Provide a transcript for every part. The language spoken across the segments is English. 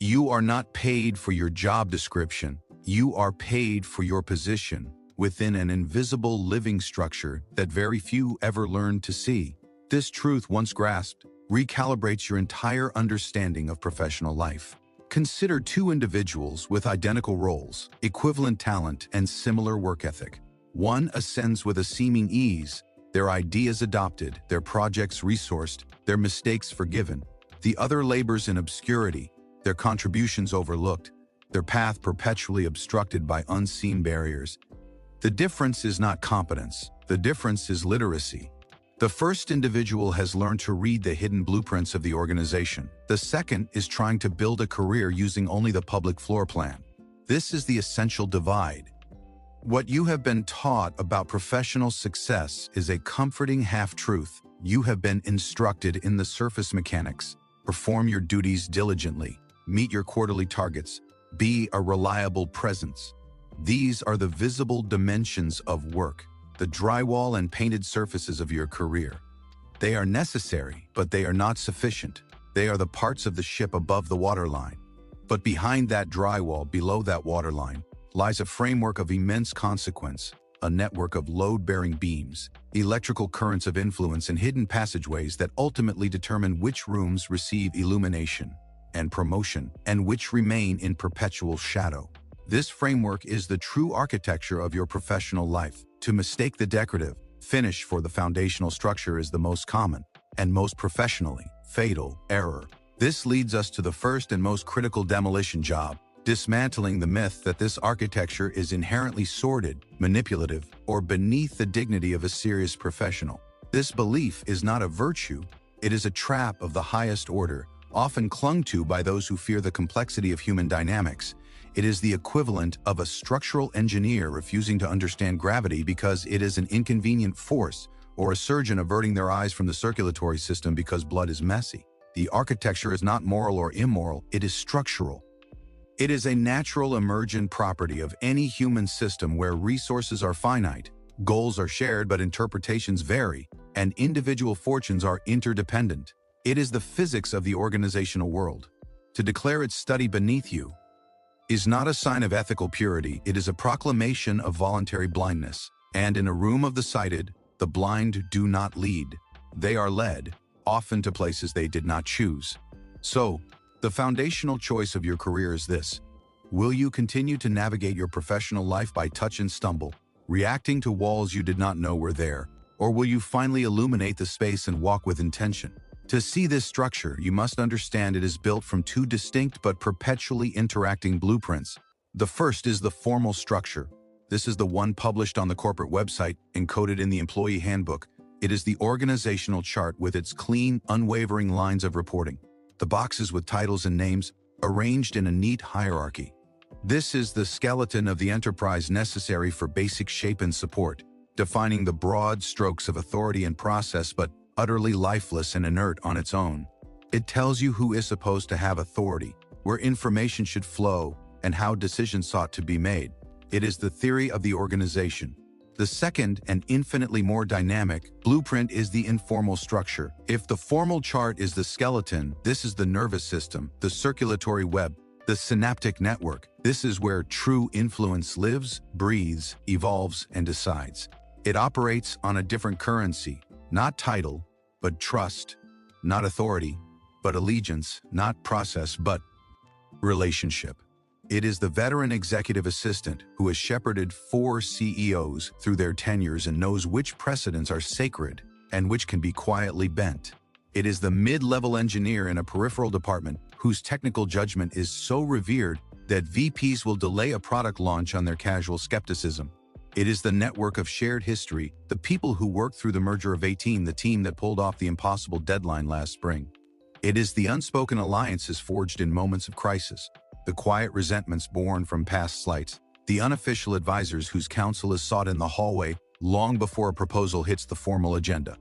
You are not paid for your job description. You are paid for your position within an invisible living structure that very few ever learn to see. This truth, once grasped, recalibrates your entire understanding of professional life. Consider two individuals with identical roles, equivalent talent, and similar work ethic. One ascends with a seeming ease, their ideas adopted, their projects resourced, their mistakes forgiven. The other labors in obscurity, their contributions overlooked, their path perpetually obstructed by unseen barriers. The difference is not competence. The difference is literacy. The first individual has learned to read the hidden blueprints of the organization. The second is trying to build a career using only the public floor plan. This is the essential divide. What you have been taught about professional success is a comforting half-truth. You have been instructed in the surface mechanics. Perform your duties diligently. Meet your quarterly targets. Be a reliable presence. These are the visible dimensions of work, the drywall and painted surfaces of your career. They are necessary, but they are not sufficient. They are the parts of the ship above the waterline. But behind that drywall, below that waterline, lies a framework of immense consequence, a network of load-bearing beams, electrical currents of influence, and hidden passageways that ultimately determine which rooms receive illumination and promotion, and which remain in perpetual shadow. This framework is the true architecture of your professional life. To mistake the decorative finish for the foundational structure is the most common and most professionally fatal error. This leads us to the first and most critical demolition job, dismantling the myth that this architecture is inherently sordid, manipulative, or beneath the dignity of a serious professional. This belief is not a virtue, it is a trap of the highest order, often clung to by those who fear the complexity of human dynamics. It is the equivalent of a structural engineer refusing to understand gravity because it is an inconvenient force, or a surgeon averting their eyes from the circulatory system because blood is messy. The architecture is not moral or immoral, it is structural. It is a natural emergent property of any human system where resources are finite, goals are shared but interpretations vary, and individual fortunes are interdependent. It is the physics of the organizational world. To declare its study beneath you is not a sign of ethical purity, it is a proclamation of voluntary blindness. And in a room of the sighted, the blind do not lead. They are led, often to places they did not choose. So, the foundational choice of your career is this. Will you continue to navigate your professional life by touch and stumble, reacting to walls you did not know were there, or will you finally illuminate the space and walk with intention? To see this structure, you must understand it is built from two distinct but perpetually interacting blueprints. The first is the formal structure. This is the one published on the corporate website, encoded in the employee handbook. It is the organizational chart with its clean, unwavering lines of reporting. The boxes with titles and names arranged in a neat hierarchy. This is the skeleton of the enterprise necessary for basic shape and support, defining the broad strokes of authority and process, but utterly lifeless and inert on its own. It tells you who is supposed to have authority, where information should flow, and how decisions ought to be made. It is the theory of the organization. The second and infinitely more dynamic blueprint is the informal structure. If the formal chart is the skeleton, this is the nervous system, the circulatory web, the synaptic network. This is where true influence lives, breathes, evolves, and decides. It operates on a different currency, not title, but trust, not authority, but allegiance, not process, but relationship. It is the veteran executive assistant who has shepherded 4 CEOs through their tenures and knows which precedents are sacred and which can be quietly bent. It is the mid-level engineer in a peripheral department whose technical judgment is so revered that VPs will delay a product launch on their casual skepticism. It is the network of shared history, the people who worked through the merger of 18, the team that pulled off the impossible deadline last spring. It is the unspoken alliances forged in moments of crisis, the quiet resentments born from past slights, the unofficial advisors whose counsel is sought in the hallway long before a proposal hits the formal agenda.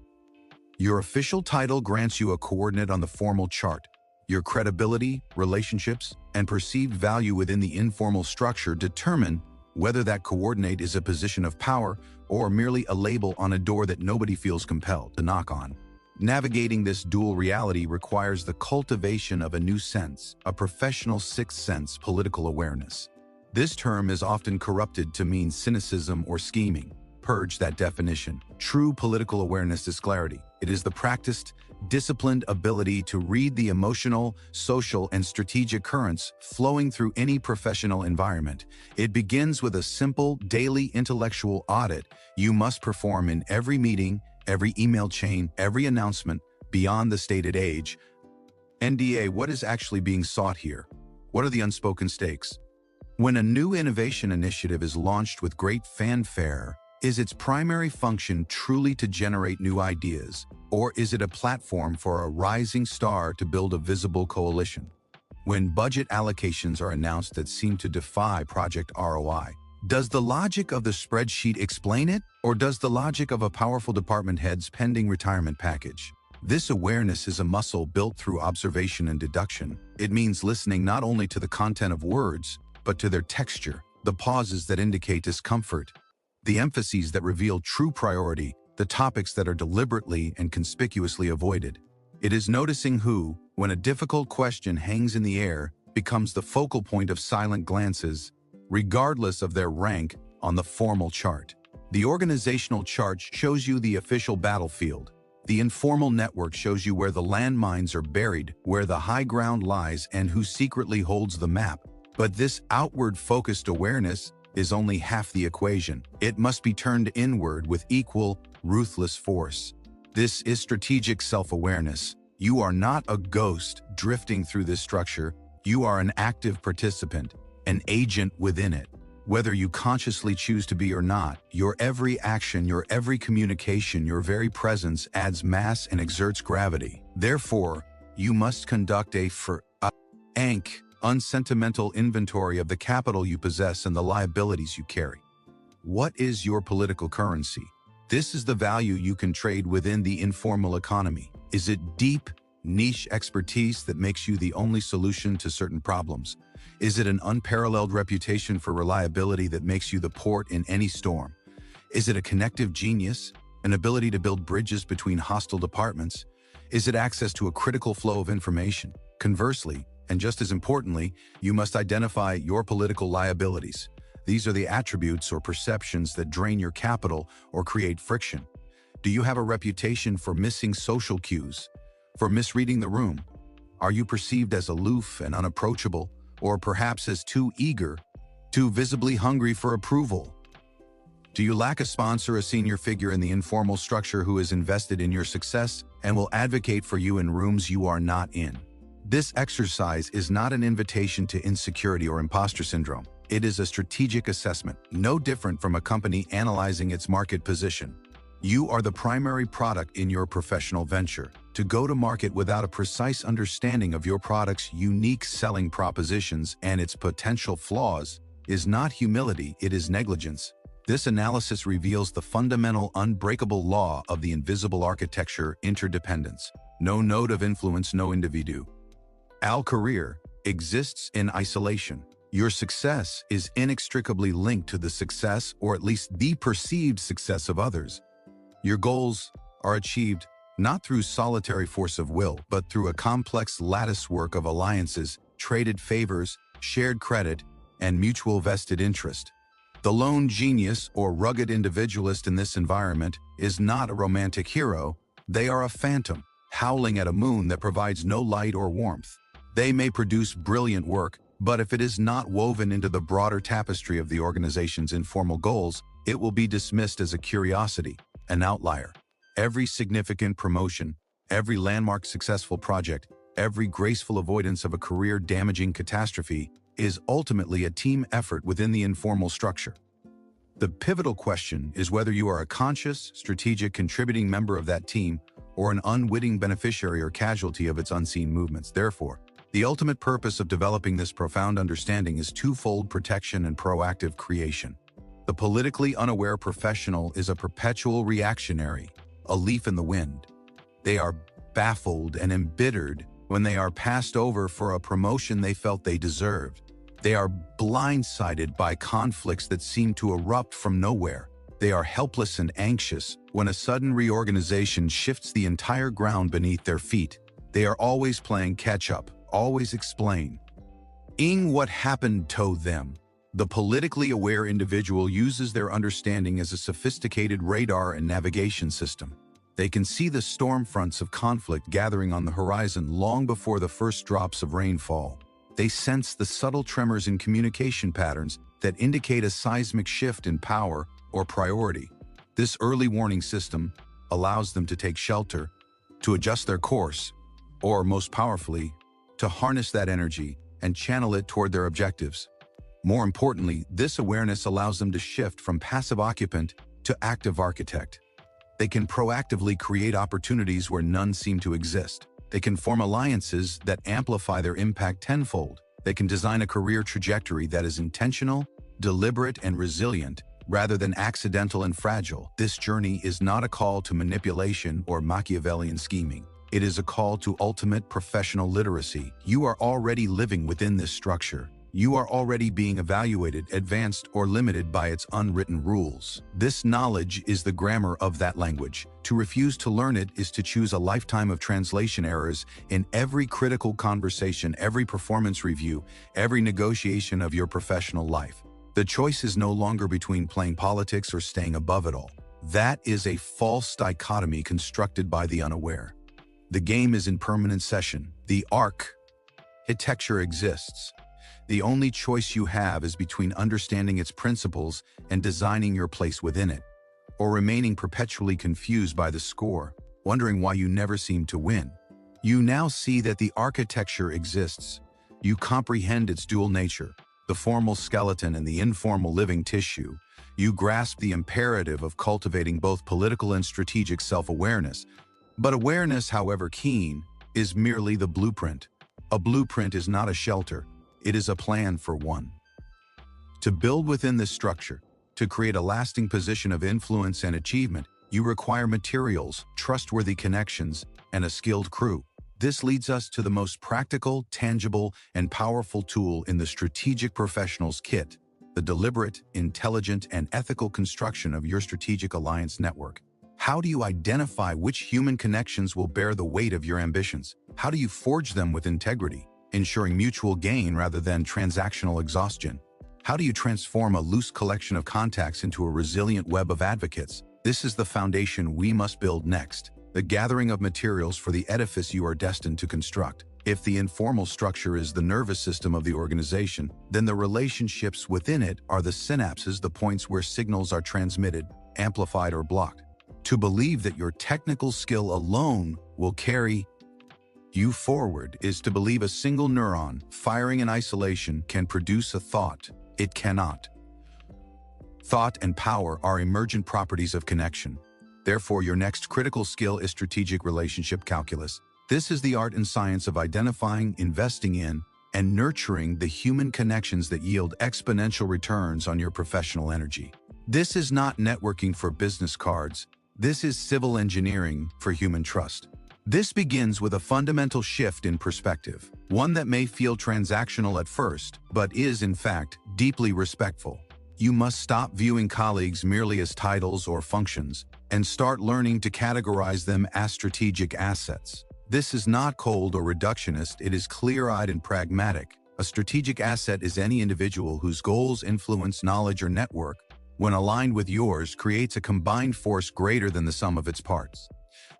Your official title grants you a coordinate on the formal chart. Your credibility, relationships, and perceived value within the informal structure determine whether that coordinate is a position of power or merely a label on a door that nobody feels compelled to knock on. Navigating this dual reality requires the cultivation of a new sense, a professional sixth sense political awareness. This term is often corrupted to mean cynicism or scheming. Purge that definition. True political awareness is clarity. It is the practiced, disciplined ability to read the emotional, social, and strategic currents flowing through any professional environment. It begins with a simple, daily intellectual audit you must perform in every meeting, every email chain, every announcement, beyond the stated age. NDA, what is actually being sought here? What are the unspoken stakes? When a new innovation initiative is launched with great fanfare, is its primary function truly to generate new ideas, or is it a platform for a rising star to build a visible coalition? When budget allocations are announced that seem to defy project ROI, does the logic of the spreadsheet explain it, or does the logic of a powerful department head's pending retirement package? This awareness is a muscle built through observation and deduction. It means listening not only to the content of words, but to their texture, the pauses that indicate discomfort, the emphases that reveal true priority, the topics that are deliberately and conspicuously avoided. It is noticing who, when a difficult question hangs in the air, becomes the focal point of silent glances, regardless of their rank on the formal chart. The organizational chart shows you the official battlefield. The informal network shows you where the landmines are buried, where the high ground lies, and who secretly holds the map. But this outward-focused awareness is only half the equation. It must be turned inward with equal, ruthless force. This is strategic self-awareness. You are not a ghost drifting through this structure. You are an active participant, an agent within it. Whether you consciously choose to be or not, your every action, your every communication, your very presence adds mass and exerts gravity. Therefore, you must conduct a unsentimental inventory of the capital you possess and the liabilities you carry. What is your political currency? This is the value you can trade within the informal economy. Is it deep, niche expertise that makes you the only solution to certain problems? Is it an unparalleled reputation for reliability that makes you the port in any storm? Is it a connective genius, an ability to build bridges between hostile departments? Is it access to a critical flow of information? Conversely, and just as importantly, you must identify your political liabilities. These are the attributes or perceptions that drain your capital or create friction. Do you have a reputation for missing social cues, for misreading the room? Are you perceived as aloof and unapproachable, or perhaps as too eager, too visibly hungry for approval? Do you lack a sponsor, a senior figure in the informal structure who is invested in your success and will advocate for you in rooms you are not in? This exercise is not an invitation to insecurity or imposter syndrome. It is a strategic assessment, no different from a company analyzing its market position. You are the primary product in your professional venture. To go to market without a precise understanding of your product's unique selling propositions and its potential flaws is not humility, it is negligence. This analysis reveals the fundamental unbreakable law of the invisible architecture: interdependence. No node of influence, no individu. Our career exists in isolation. Your success is inextricably linked to the success, or at least the perceived success, of others. Your goals are achieved not through solitary force of will, but through a complex latticework of alliances, traded favors, shared credit, and mutual vested interest. The lone genius or rugged individualist in this environment is not a romantic hero. They are a phantom, howling at a moon that provides no light or warmth. They may produce brilliant work, but if it is not woven into the broader tapestry of the organization's informal goals, it will be dismissed as a curiosity, an outlier. Every significant promotion, every landmark successful project, every graceful avoidance of a career-damaging catastrophe is ultimately a team effort within the informal structure. The pivotal question is whether you are a conscious, strategic, contributing member of that team or an unwitting beneficiary or casualty of its unseen movements. Therefore, the ultimate purpose of developing this profound understanding is twofold: protection and proactive creation. The politically unaware professional is a perpetual reactionary, a leaf in the wind. They are baffled and embittered when they are passed over for a promotion they felt they deserved. They are blindsided by conflicts that seem to erupt from nowhere. They are helpless and anxious when a sudden reorganization shifts the entire ground beneath their feet. They are always playing catch-up, always explain what happened to them. The politically aware individual uses their understanding as a sophisticated radar and navigation system. They can see the storm fronts of conflict gathering on the horizon long before the first drops of rain fall. They sense the subtle tremors in communication patterns that indicate a seismic shift in power or priority. This early warning system allows them to take shelter, to adjust their course, or most powerfully, to harness that energy and channel it toward their objectives. More importantly, this awareness allows them to shift from passive occupant to active architect. They can proactively create opportunities where none seem to exist. They can form alliances that amplify their impact tenfold. They can design a career trajectory that is intentional, deliberate, and resilient, rather than accidental and fragile. This journey is not a call to manipulation or Machiavellian scheming. It is a call to ultimate professional literacy. You are already living within this structure. You are already being evaluated, advanced, or limited by its unwritten rules. This knowledge is the grammar of that language. To refuse to learn it is to choose a lifetime of translation errors in every critical conversation, every performance review, every negotiation of your professional life. The choice is no longer between playing politics or staying above it all. That is a false dichotomy constructed by the unaware. The game is in permanent session. The architecture exists. The only choice you have is between understanding its principles and designing your place within it, or remaining perpetually confused by the score, wondering why you never seem to win. You now see that the architecture exists. You comprehend its dual nature, the formal skeleton and the informal living tissue. You grasp the imperative of cultivating both political and strategic self-awareness. But awareness, however keen, is merely the blueprint. A blueprint is not a shelter. It is a plan for one. To build within this structure, to create a lasting position of influence and achievement, you require materials, trustworthy connections, and a skilled crew. This leads us to the most practical, tangible, and powerful tool in the strategic professional's kit, the deliberate, intelligent, and ethical construction of your strategic alliance network. How do you identify which human connections will bear the weight of your ambitions? How do you forge them with integrity, ensuring mutual gain rather than transactional exhaustion? How do you transform a loose collection of contacts into a resilient web of advocates? This is the foundation we must build next, the gathering of materials for the edifice you are destined to construct. If the informal structure is the nervous system of the organization, then the relationships within it are the synapses, the points where signals are transmitted, amplified, or blocked. To believe that your technical skill alone will carry you forward is to believe a single neuron firing in isolation can produce a thought. It cannot. Thought and power are emergent properties of connection. Therefore, your next critical skill is strategic relationship calculus. This is the art and science of identifying, investing in, and nurturing the human connections that yield exponential returns on your professional energy. This is not networking for business cards. This is civil engineering for human trust. This begins with a fundamental shift in perspective, one that may feel transactional at first, but is, in fact, deeply respectful. You must stop viewing colleagues merely as titles or functions, and start learning to categorize them as strategic assets. This is not cold or reductionist, it is clear-eyed and pragmatic. A strategic asset is any individual whose goals, influence, knowledge, or network, when aligned with yours, creates a combined force greater than the sum of its parts.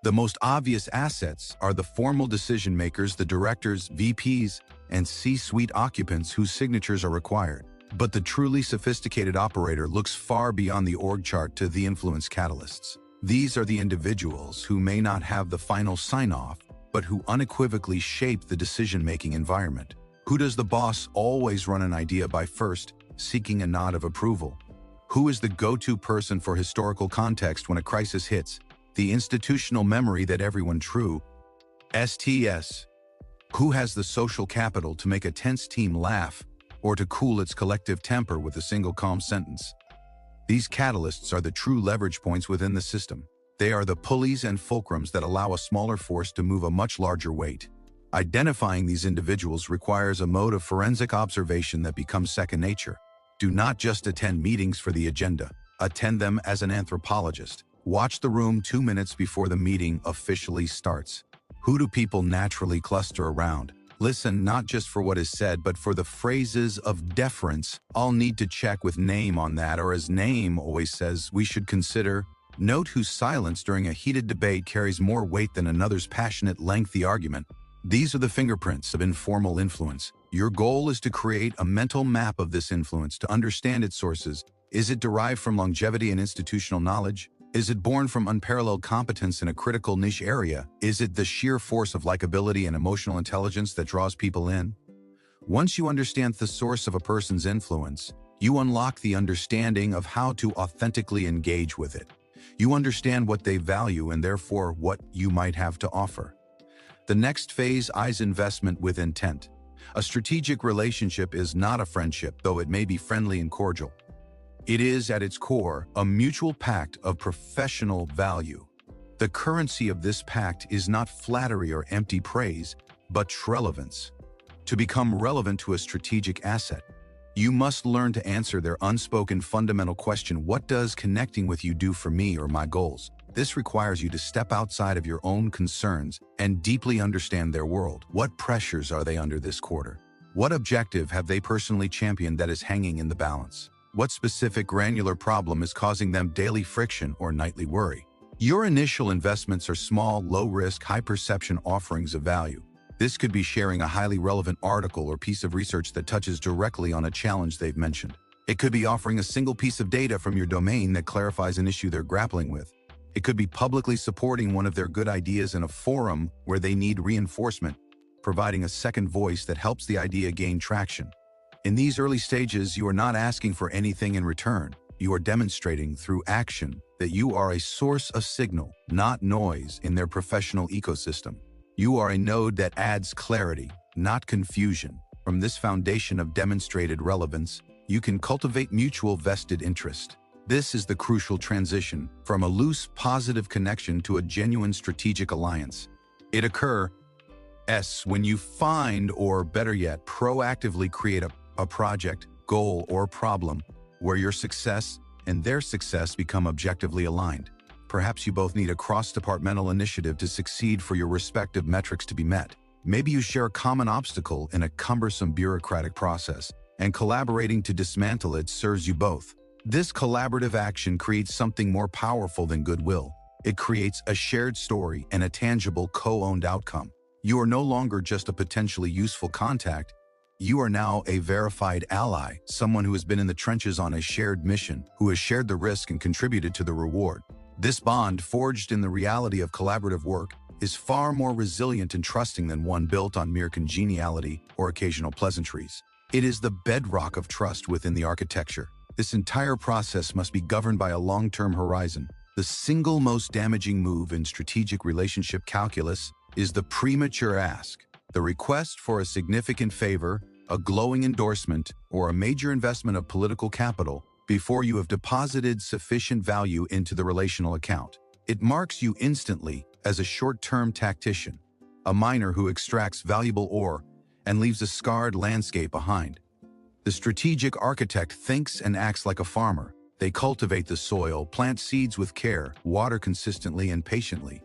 The most obvious assets are the formal decision makers, the directors, VPs, and C-suite occupants whose signatures are required. But the truly sophisticated operator looks far beyond the org chart to the influence catalysts. These are the individuals who may not have the final sign-off, but who unequivocally shape the decision-making environment. Who does the boss always run an idea by first seeking a nod of approval? Who is the go-to person for historical context when a crisis hits? The institutional memory that everyone true STS. Who has the social capital to make a tense team laugh or to cool its collective temper with a single calm sentence? These catalysts are the true leverage points within the system. They are the pulleys and fulcrums that allow a smaller force to move a much larger weight. Identifying these individuals requires a mode of forensic observation that becomes second nature. Do not just attend meetings for the agenda. Attend them as an anthropologist. Watch the room 2 minutes before the meeting officially starts. Who do people naturally cluster around? Listen not just for what is said, but for the phrases of deference. I'll need to check with name on that, or as name always says, we should consider. Note whose silence during a heated debate carries more weight than another's passionate, lengthy argument. These are the fingerprints of informal influence. Your goal is to create a mental map of this influence, to understand its sources. Is it derived from longevity and institutional knowledge? Is it born from unparalleled competence in a critical niche area? Is it the sheer force of likability and emotional intelligence that draws people in? Once you understand the source of a person's influence, you unlock the understanding of how to authentically engage with it. You understand what they value and therefore what you might have to offer. The next phase is investment with intent. A strategic relationship is not a friendship, though it may be friendly and cordial. It is, at its core, a mutual pact of professional value. The currency of this pact is not flattery or empty praise, but relevance. To become relevant to a strategic asset, you must learn to answer their unspoken fundamental question: what does connecting with you do for me or my goals? This requires you to step outside of your own concerns and deeply understand their world. What pressures are they under this quarter? What objective have they personally championed that is hanging in the balance? What specific granular problem is causing them daily friction or nightly worry? Your initial investments are small, low-risk, high-perception offerings of value. This could be sharing a highly relevant article or piece of research that touches directly on a challenge they've mentioned. It could be offering a single piece of data from your domain that clarifies an issue they're grappling with. It could be publicly supporting one of their good ideas in a forum where they need reinforcement, providing a second voice that helps the idea gain traction. In these early stages, you are not asking for anything in return. You are demonstrating through action that you are a source of signal, not noise, in their professional ecosystem. You are a node that adds clarity, not confusion. From this foundation of demonstrated relevance, you can cultivate mutual vested interest. This is the crucial transition from a loose, positive connection to a genuine strategic alliance. It occurs when you find, or better yet, proactively create a project, goal, or problem where your success and their success become objectively aligned. Perhaps you both need a cross-departmental initiative to succeed for your respective metrics to be met. Maybe you share a common obstacle in a cumbersome bureaucratic process, and collaborating to dismantle it serves you both. This collaborative action creates something more powerful than goodwill. It creates a shared story and a tangible co-owned outcome. You are no longer just a potentially useful contact. You are now a verified ally, someone who has been in the trenches on a shared mission, who has shared the risk and contributed to the reward. This bond, forged in the reality of collaborative work, is far more resilient and trusting than one built on mere congeniality or occasional pleasantries. It is the bedrock of trust within the architecture. This entire process must be governed by a long-term horizon. The single most damaging move in strategic relationship calculus is the premature ask, the request for a significant favor, a glowing endorsement, or a major investment of political capital before you have deposited sufficient value into the relational account. It marks you instantly as a short-term tactician, a miner who extracts valuable ore and leaves a scarred landscape behind. The strategic architect thinks and acts like a farmer. They cultivate the soil, plant seeds with care, water consistently and patiently.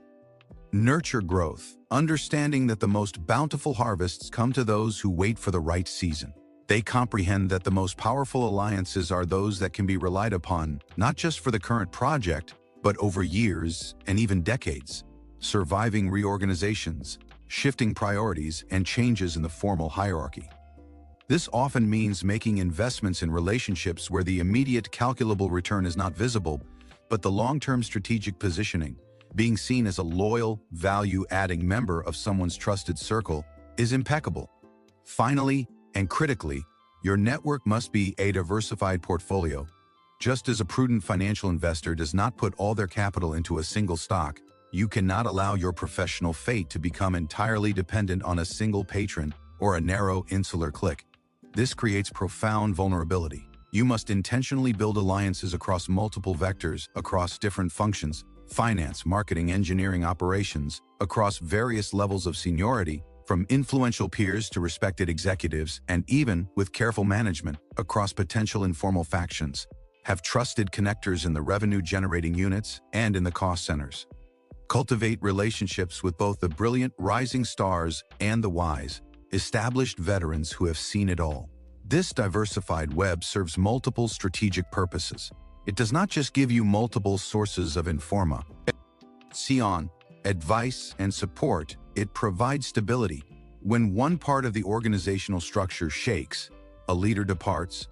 Nurture growth, understanding that the most bountiful harvests come to those who wait for the right season. They comprehend that the most powerful alliances are those that can be relied upon, not just for the current project, but over years and even decades. Surviving reorganizations, shifting priorities, and changes in the formal hierarchy. This often means making investments in relationships where the immediate calculable return is not visible, but the long-term strategic positioning, being seen as a loyal, value-adding member of someone's trusted circle, is impeccable. Finally, and critically, your network must be a diversified portfolio. Just as a prudent financial investor does not put all their capital into a single stock, you cannot allow your professional fate to become entirely dependent on a single patron or a narrow, insular clique. This creates profound vulnerability. You must intentionally build alliances across multiple vectors, across different functions, finance, marketing, engineering, operations, across various levels of seniority, from influential peers to respected executives, and even, with careful management, across potential informal factions. Have trusted connectors in the revenue-generating units and in the cost centers. Cultivate relationships with both the brilliant rising stars and the wise, established veterans who have seen it all. This diversified web serves multiple strategic purposes. It does not just give you multiple sources of informa, advice, and support. It provides stability. When one part of the organizational structure shakes, a leader departs,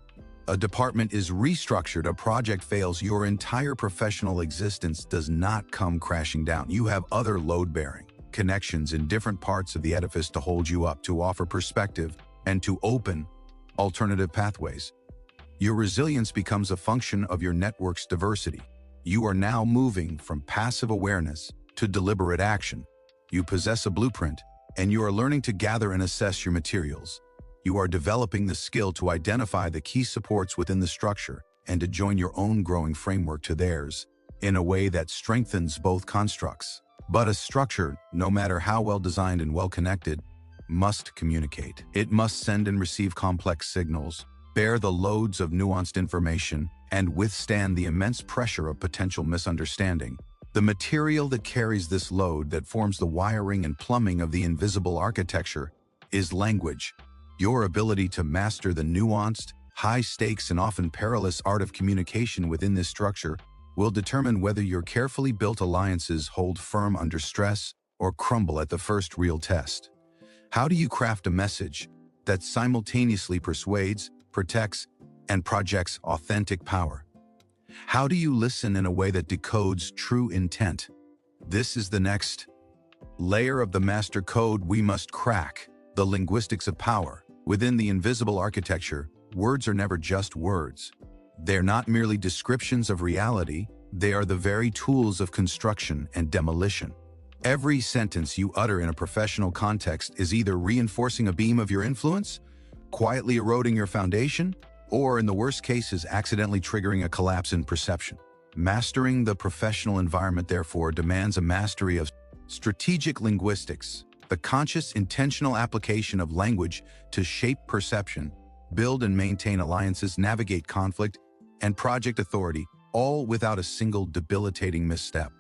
a department is restructured, a project fails, your entire professional existence does not come crashing down. You have other load-bearing connections in different parts of the edifice to hold you up, to offer perspective, and to open alternative pathways. Your resilience becomes a function of your network's diversity. You are now moving from passive awareness to deliberate action. You possess a blueprint, and you are learning to gather and assess your materials. You are developing the skill to identify the key supports within the structure and to join your own growing framework to theirs in a way that strengthens both constructs. But a structure, no matter how well designed and well connected, must communicate. It must send and receive complex signals, bear the loads of nuanced information, and withstand the immense pressure of potential misunderstanding. The material that carries this load, that forms the wiring and plumbing of the invisible architecture, is language. Your ability to master the nuanced, high-stakes, and often perilous art of communication within this structure will determine whether your carefully built alliances hold firm under stress or crumble at the first real test. How do you craft a message that simultaneously persuades, protects, and projects authentic power? How do you listen in a way that decodes true intent? This is the next layer of the master code we must crack, the linguistics of power. Within the invisible architecture, words are never just words. They're not merely descriptions of reality, they are the very tools of construction and demolition. Every sentence you utter in a professional context is either reinforcing a beam of your influence, quietly eroding your foundation, or in the worst cases, accidentally triggering a collapse in perception. Mastering the professional environment, therefore, demands a mastery of strategic linguistics, the conscious, intentional application of language to shape perception, build and maintain alliances, navigate conflict, and project authority, all without a single debilitating misstep.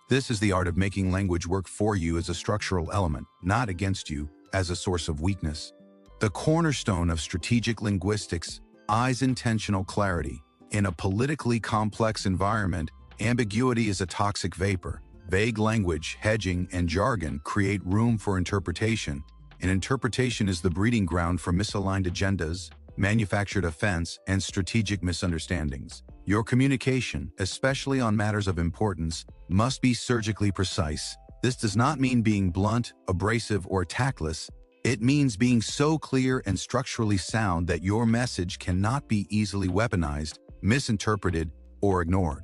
This is the art of making language work for you as a structural element, not against you as a source of weakness. The cornerstone of strategic linguistics is intentional clarity. In a politically complex environment, ambiguity is a toxic vapor. Vague language, hedging, and jargon create room for interpretation, and interpretation is the breeding ground for misaligned agendas, manufactured offense, and strategic misunderstandings. Your communication, especially on matters of importance, must be surgically precise. This does not mean being blunt, abrasive, or tactless. It means being so clear and structurally sound that your message cannot be easily weaponized, misinterpreted, or ignored.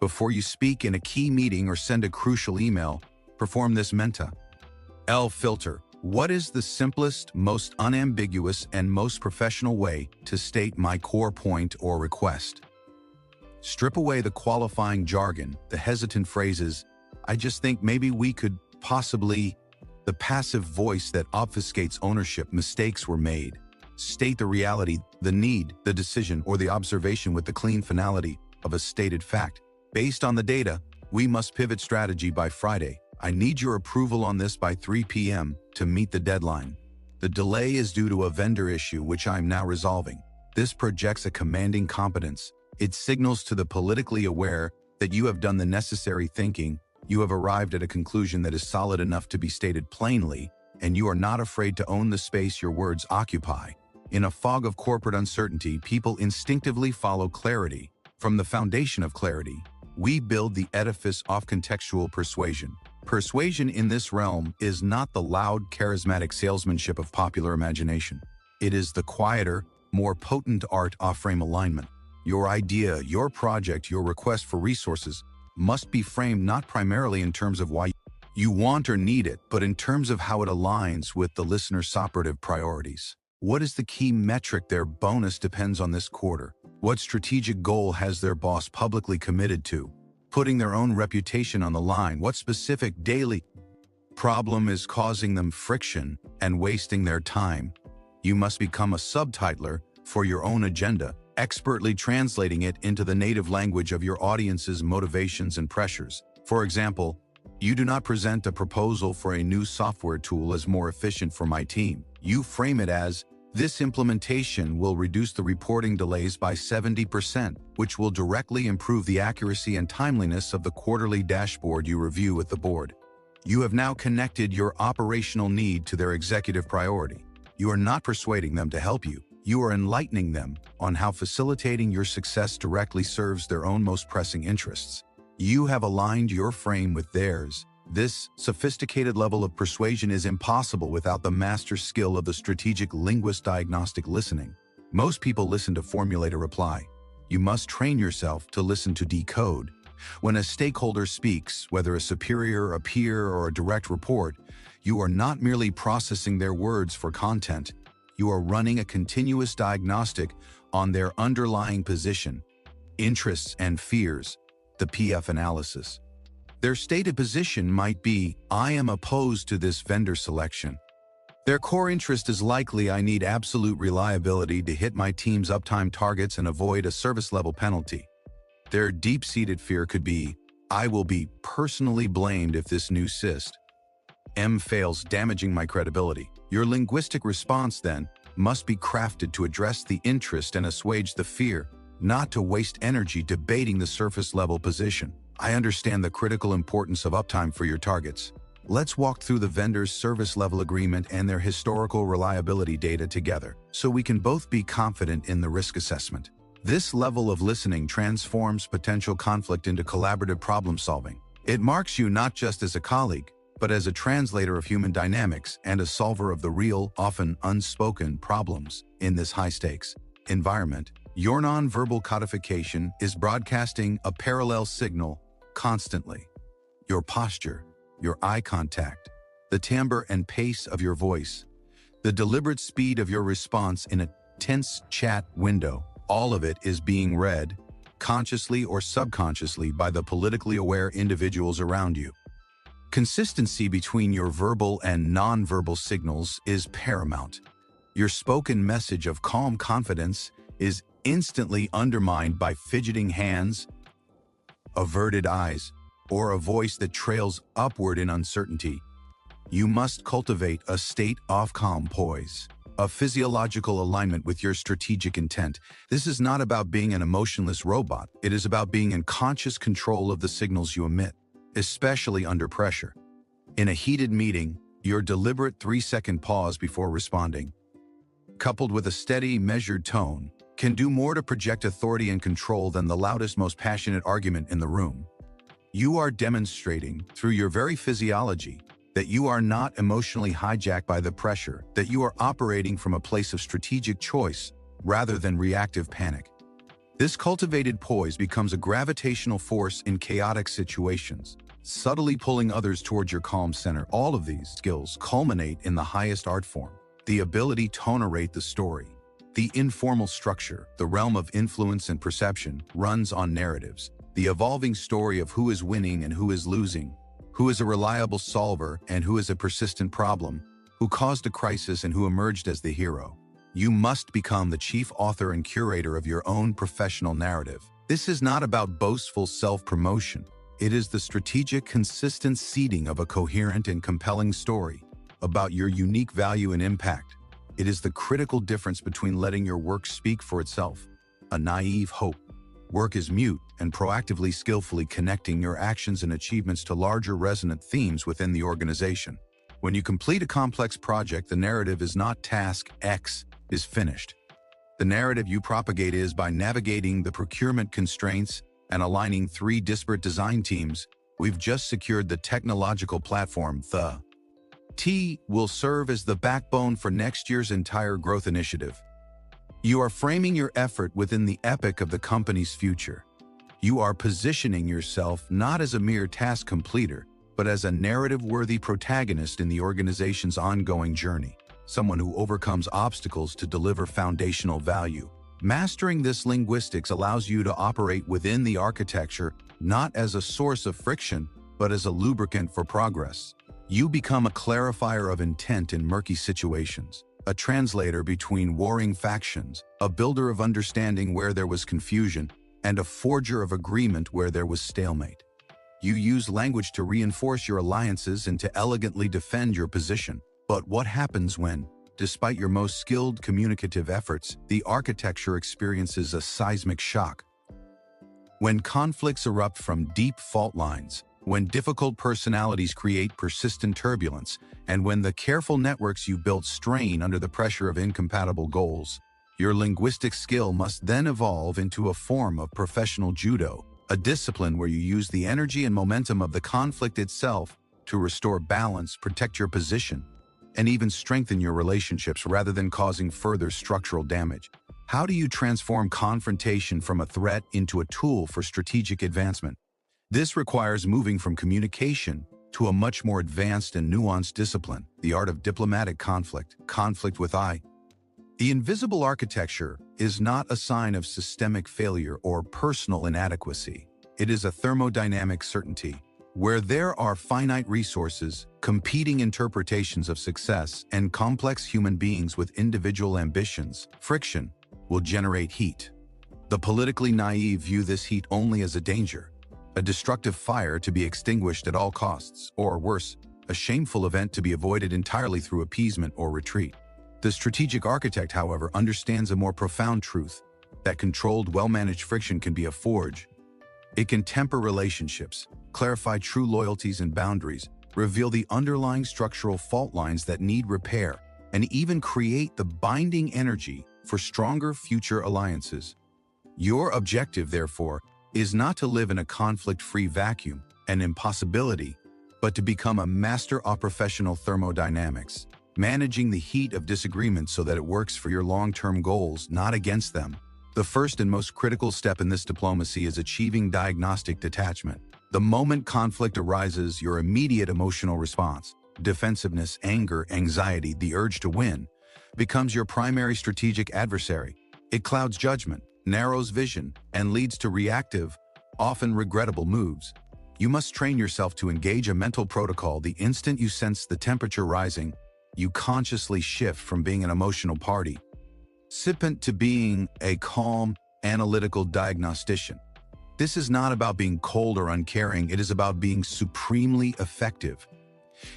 Before you speak in a key meeting or send a crucial email, perform this menta. Filter. What is the simplest, most unambiguous, and most professional way to state my core point or request? Strip away the qualifying jargon, the hesitant phrases, "I just think maybe we could possibly," the passive voice that obfuscates ownership. Mistakes were made. State the reality, the need, the decision, or the observation with the clean finality of a stated fact. Based on the data, we must pivot strategy by Friday. I need your approval on this by 3 p.m. to meet the deadline. The delay is due to a vendor issue which I'm now resolving. This projects a commanding competence. It signals to the politically aware that you have done the necessary thinking, you have arrived at a conclusion that is solid enough to be stated plainly, and you are not afraid to own the space your words occupy. In a fog of corporate uncertainty, people instinctively follow clarity. From the foundation of clarity, we build the edifice of contextual persuasion. Persuasion in this realm is not the loud, charismatic salesmanship of popular imagination. It is the quieter, more potent art of frame alignment. Your idea, your project, your request for resources must be framed not primarily in terms of why you want or need it, but in terms of how it aligns with the listener's operative priorities. What is the key metric their bonus depends on this quarter? What strategic goal has their boss publicly committed to? Putting their own reputation on the line. What specific daily problem is causing them friction and wasting their time? You must become a subtitler for your own agenda, expertly translating it into the native language of your audience's motivations and pressures. For example, you do not present a proposal for a new software tool as more efficient for my team. You frame it as, this implementation will reduce the reporting delays by 70%, which will directly improve the accuracy and timeliness of the quarterly dashboard you review with the board. You have now connected your operational need to their executive priority. You are not persuading them to help you. You are enlightening them on how facilitating your success directly serves their own most pressing interests. You have aligned your frame with theirs. This sophisticated level of persuasion is impossible without the master skill of the strategic linguist diagnostic listening. Most people listen to formulate a reply. You must train yourself to listen to decode. When a stakeholder speaks, whether a superior, a peer, or a direct report, you are not merely processing their words for content. You are running a continuous diagnostic on their underlying position, interests, and fears, the PF analysis. Their stated position might be, I am opposed to this vendor selection. Their core interest is likely, I need absolute reliability to hit my team's uptime targets and avoid a service-level penalty. Their deep-seated fear could be, I will be personally blamed if this new system fails, damaging my credibility. Your linguistic response, then, must be crafted to address the interest and assuage the fear, not to waste energy debating the surface-level position. I understand the critical importance of uptime for your targets. Let's walk through the vendor's service-level agreement and their historical reliability data together, so we can both be confident in the risk assessment. This level of listening transforms potential conflict into collaborative problem-solving. It marks you not just as a colleague, but as a translator of human dynamics and a solver of the real, often unspoken problems in this high-stakes environment. Your nonverbal codification is broadcasting a parallel signal constantly. Your posture, your eye contact, the timbre and pace of your voice, the deliberate speed of your response in a tense chat window, all of it is being read, consciously or subconsciously, by the politically aware individuals around you. Consistency between your verbal and nonverbal signals is paramount. Your spoken message of calm confidence is instantly undermined by fidgeting hands, averted eyes, or a voice that trails upward in uncertainty. You must cultivate a state of calm poise, a physiological alignment with your strategic intent. This is not about being an emotionless robot. It is about being in conscious control of the signals you emit, especially under pressure. In a heated meeting, your deliberate 3-second pause before responding, coupled with a steady, measured tone, can do more to project authority and control than the loudest, most passionate argument in the room. You are demonstrating, through your very physiology, that you are not emotionally hijacked by the pressure, that you are operating from a place of strategic choice rather than reactive panic. This cultivated poise becomes a gravitational force in chaotic situations, subtly pulling others towards your calm center. All of these skills culminate in the highest art form, the ability to narrate the story. The informal structure, the realm of influence and perception, runs on narratives, the evolving story of who is winning and who is losing, who is a reliable solver and who is a persistent problem, who caused a crisis and who emerged as the hero. You must become the chief author and curator of your own professional narrative. This is not about boastful self-promotion. It is the strategic, consistent seeding of a coherent and compelling story about your unique value and impact. It is the critical difference between letting your work speak for itself, a naive hope. Work is mute, and proactively, skillfully connecting your actions and achievements to larger resonant themes within the organization. When you complete a complex project, the narrative is not task X is finished. The narrative you propagate is, by navigating the procurement constraints and aligning 3 disparate design teams, we've just secured the technological platform. The T will serve as the backbone for next year's entire growth initiative. You are framing your effort within the epic of the company's future. You are positioning yourself not as a mere task completer, but as a narrative-worthy protagonist in the organization's ongoing journey, someone who overcomes obstacles to deliver foundational value. Mastering this linguistics allows you to operate within the architecture not as a source of friction, but as a lubricant for progress. You become a clarifier of intent in murky situations, a translator between warring factions, a builder of understanding where there was confusion, and a forger of agreement where there was stalemate. You use language to reinforce your alliances and to elegantly defend your position. But what happens when, despite your most skilled communicative efforts, the architecture experiences a seismic shock? When conflicts erupt from deep fault lines, when difficult personalities create persistent turbulence, and when the careful networks you built strain under the pressure of incompatible goals, your linguistic skill must then evolve into a form of professional judo, a discipline where you use the energy and momentum of the conflict itself to restore balance, protect your position, and even strengthen your relationships rather than causing further structural damage. How do you transform confrontation from a threat into a tool for strategic advancement? This requires moving from communication to a much more advanced and nuanced discipline, the art of diplomatic conflict, conflict with I. The invisible architecture is not a sign of systemic failure or personal inadequacy. It is a thermodynamic certainty. Where there are finite resources, competing interpretations of success, and complex human beings with individual ambitions, friction will generate heat. The politically naive view this heat only as a danger, a destructive fire to be extinguished at all costs, or worse, a shameful event to be avoided entirely through appeasement or retreat. The strategic architect, however, understands a more profound truth, that controlled, well-managed friction can be a forge. It can temper relationships, clarify true loyalties and boundaries, reveal the underlying structural fault lines that need repair, and even create the binding energy for stronger future alliances. Your objective, therefore, is not to live in a conflict-free vacuum, an impossibility, but to become a master of professional thermodynamics, managing the heat of disagreement so that it works for your long-term goals, not against them. The first and most critical step in this diplomacy is achieving diagnostic detachment. The moment conflict arises, your immediate emotional response, defensiveness, anger, anxiety, the urge to win, becomes your primary strategic adversary. It clouds judgment, narrows vision, and leads to reactive, often regrettable moves. You must train yourself to engage a mental protocol. The instant you sense the temperature rising, you consciously shift from being an emotional participant to being a calm, analytical diagnostician. This is not about being cold or uncaring, it is about being supremely effective.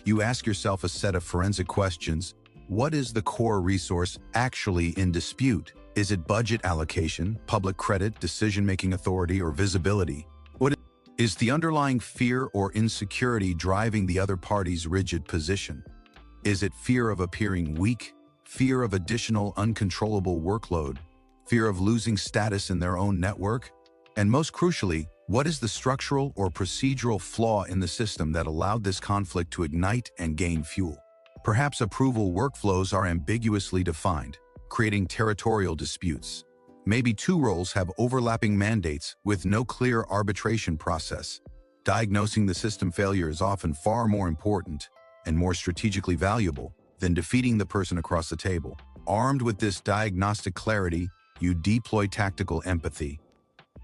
You ask yourself a set of forensic questions. What is the core resource actually in dispute? Is it budget allocation, public credit, decision-making authority, or visibility? What is the underlying fear or insecurity driving the other party's rigid position? Is it fear of appearing weak, fear of additional uncontrollable workload, fear of losing status in their own network? And most crucially, what is the structural or procedural flaw in the system that allowed this conflict to ignite and gain fuel? Perhaps approval workflows are ambiguously defined, creating territorial disputes. Maybe two roles have overlapping mandates with no clear arbitration process. Diagnosing the system failure is often far more important and more strategically valuable than defeating the person across the table. Armed with this diagnostic clarity, you deploy tactical empathy.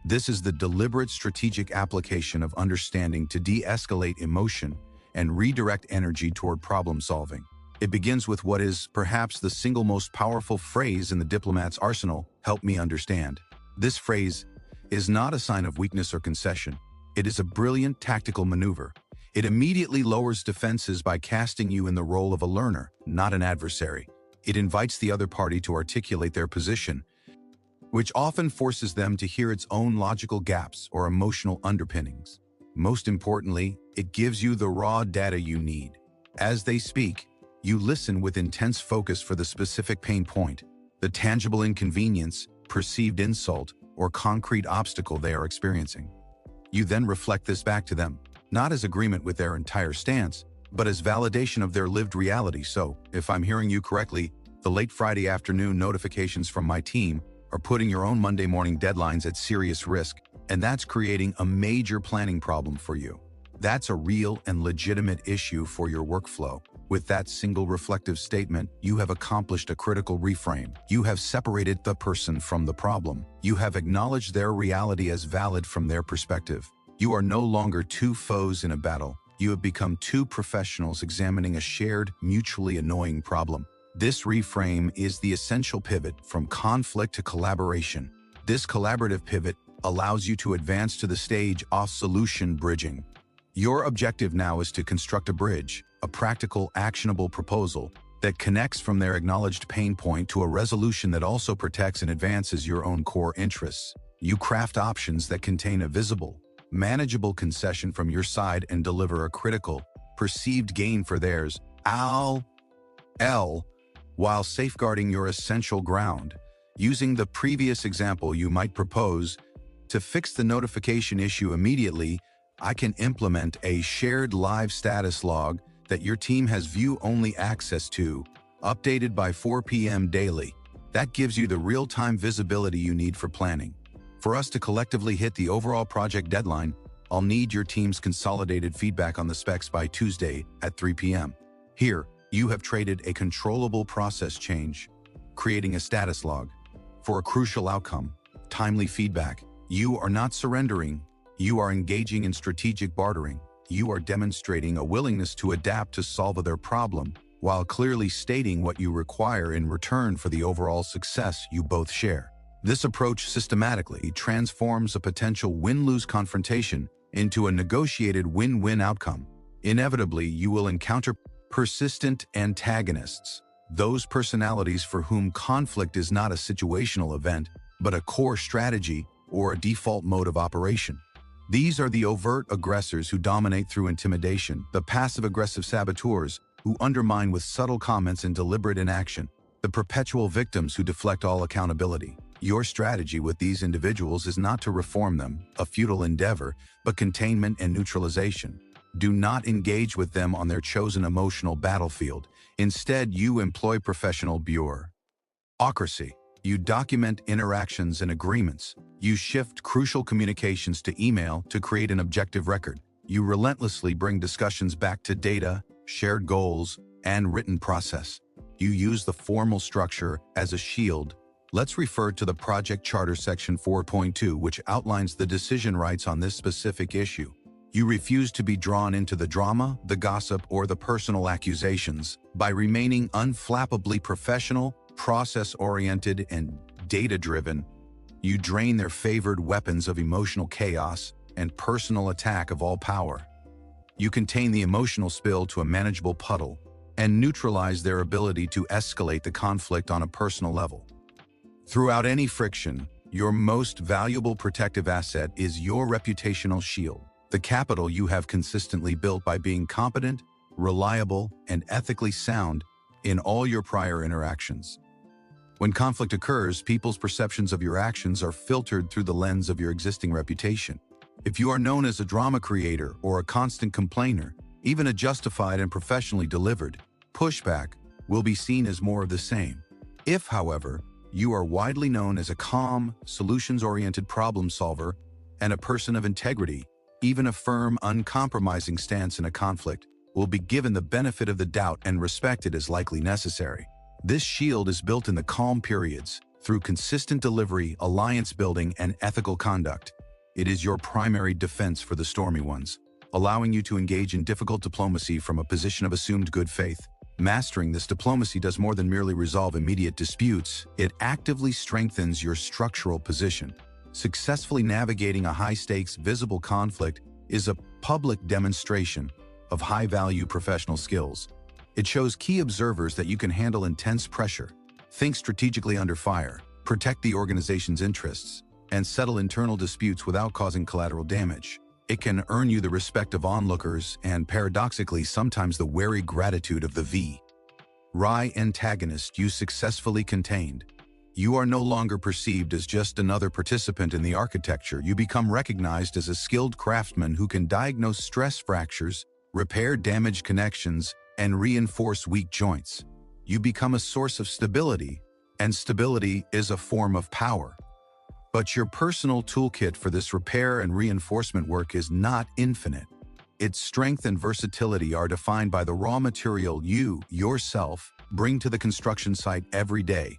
This is the deliberate strategic application of understanding to de-escalate emotion and redirect energy toward problem solving. It begins with what is perhaps the single most powerful phrase in the diplomat's arsenal: help me understand. This phrase is not a sign of weakness or concession. It is a brilliant tactical maneuver. It immediately lowers defenses by casting you in the role of a learner, not an adversary. It invites the other party to articulate their position, which often forces them to hear its own logical gaps or emotional underpinnings. Most importantly, it gives you the raw data you need. As they speak, you listen with intense focus for the specific pain point, the tangible inconvenience, perceived insult, or concrete obstacle they are experiencing. You then reflect this back to them, not as agreement with their entire stance, but as validation of their lived reality. So, if I'm hearing you correctly, the late Friday afternoon notifications from my team are putting your own Monday morning deadlines at serious risk, and that's creating a major planning problem for you. That's a real and legitimate issue for your workflow. With that single reflective statement, you have accomplished a critical reframe. You have separated the person from the problem. You have acknowledged their reality as valid from their perspective. You are no longer two foes in a battle. You have become two professionals examining a shared, mutually annoying problem. This reframe is the essential pivot from conflict to collaboration. This collaborative pivot allows you to advance to the stage of solution bridging. Your objective now is to construct a bridge, a practical, actionable proposal that connects from their acknowledged pain point to a resolution that also protects and advances your own core interests. You craft options that contain a visible, manageable concession from your side and deliver a critical, perceived gain for theirs, while safeguarding your essential ground. Using the previous example, you might propose, to fix the notification issue immediately, I can implement a shared live status log that your team has view-only access to, updated by 4 p.m. daily. That gives you the real-time visibility you need for planning. For us to collectively hit the overall project deadline, I'll need your team's consolidated feedback on the specs by Tuesday at 3 p.m. Here, you have traded a controllable process change, creating a status log, for a crucial outcome, timely feedback. You are not surrendering. You are engaging in strategic bartering. You are demonstrating a willingness to adapt to solve their problem, while clearly stating what you require in return for the overall success you both share. This approach systematically transforms a potential win-lose confrontation into a negotiated win-win outcome. Inevitably, you will encounter persistent antagonists, those personalities for whom conflict is not a situational event, but a core strategy or a default mode of operation. These are the overt aggressors who dominate through intimidation, the passive-aggressive saboteurs who undermine with subtle comments and deliberate inaction, the perpetual victims who deflect all accountability. Your strategy with these individuals is not to reform them, a futile endeavor, but containment and neutralization. Do not engage with them on their chosen emotional battlefield. Instead, you employ professional bureaucracy. You document interactions and agreements. You shift crucial communications to email to create an objective record. You relentlessly bring discussions back to data, shared goals, and written process. You use the formal structure as a shield. Let's refer to the Project Charter Section 4.2, which outlines the decision rights on this specific issue. You refuse to be drawn into the drama, the gossip, or the personal accusations. By remaining unflappably professional, process-oriented, and data-driven, you drain their favored weapons of emotional chaos and personal attack of all power. You contain the emotional spill to a manageable puddle and neutralize their ability to escalate the conflict on a personal level. Throughout any friction, your most valuable protective asset is your reputational shield, the capital you have consistently built by being competent, reliable, and ethically sound in all your prior interactions. When conflict occurs, people's perceptions of your actions are filtered through the lens of your existing reputation. If you are known as a drama creator or a constant complainer, even a justified and professionally delivered pushback will be seen as more of the same. If, however, you are widely known as a calm, solutions-oriented problem solver and a person of integrity, even a firm, uncompromising stance in a conflict will be given the benefit of the doubt and respected as likely necessary. This shield is built in the calm periods through consistent delivery, alliance building, and ethical conduct. It is your primary defense for the stormy ones, allowing you to engage in difficult diplomacy from a position of assumed good faith. Mastering this diplomacy does more than merely resolve immediate disputes. It actively strengthens your structural position. Successfully navigating a high-stakes, visible conflict is a public demonstration of high-value professional skills. It shows key observers that you can handle intense pressure, think strategically under fire, protect the organization's interests, and settle internal disputes without causing collateral damage. It can earn you the respect of onlookers and, paradoxically, sometimes the wary gratitude of the V.Ry antagonist you successfully contained. You are no longer perceived as just another participant in the architecture. You become recognized as a skilled craftsman who can diagnose stress fractures, repair damaged connections, and reinforce weak joints. You become a source of stability, and stability is a form of power. But your personal toolkit for this repair and reinforcement work is not infinite. Its strength and versatility are defined by the raw material you, yourself, bring to the construction site every day.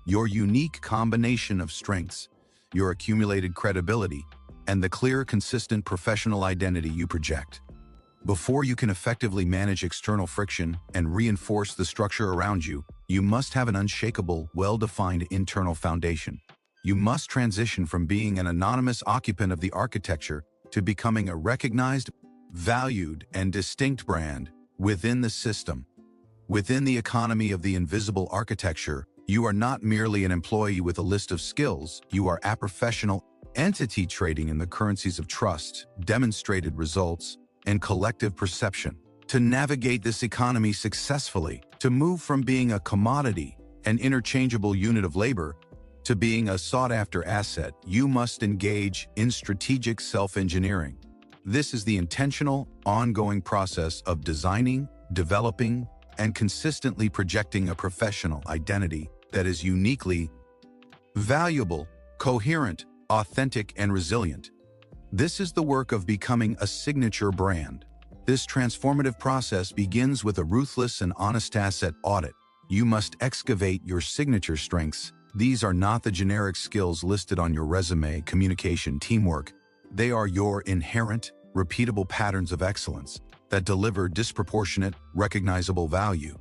Your unique combination of strengths, your accumulated credibility, and the clear, consistent professional identity you project. Before you can effectively manage external friction and reinforce the structure around you, you must have an unshakable, well-defined internal foundation. You must transition from being an anonymous occupant of the architecture to becoming a recognized, valued, and distinct brand within the system. Within the economy of the invisible architecture, you are not merely an employee with a list of skills, you are a professional entity trading in the currencies of trust, demonstrated results, and collective perception. To navigate this economy successfully, to move from being a commodity, an interchangeable unit of labor, to being a sought-after asset, you must engage in strategic self-engineering. This is the intentional, ongoing process of designing, developing, and consistently projecting a professional identity that is uniquely valuable, coherent, authentic, and resilient. This is the work of becoming a signature brand. This transformative process begins with a ruthless and honest asset audit. You must excavate your signature strengths. These are not the generic skills listed on your resume, communication, teamwork. They are your inherent, repeatable patterns of excellence that deliver disproportionate, recognizable value.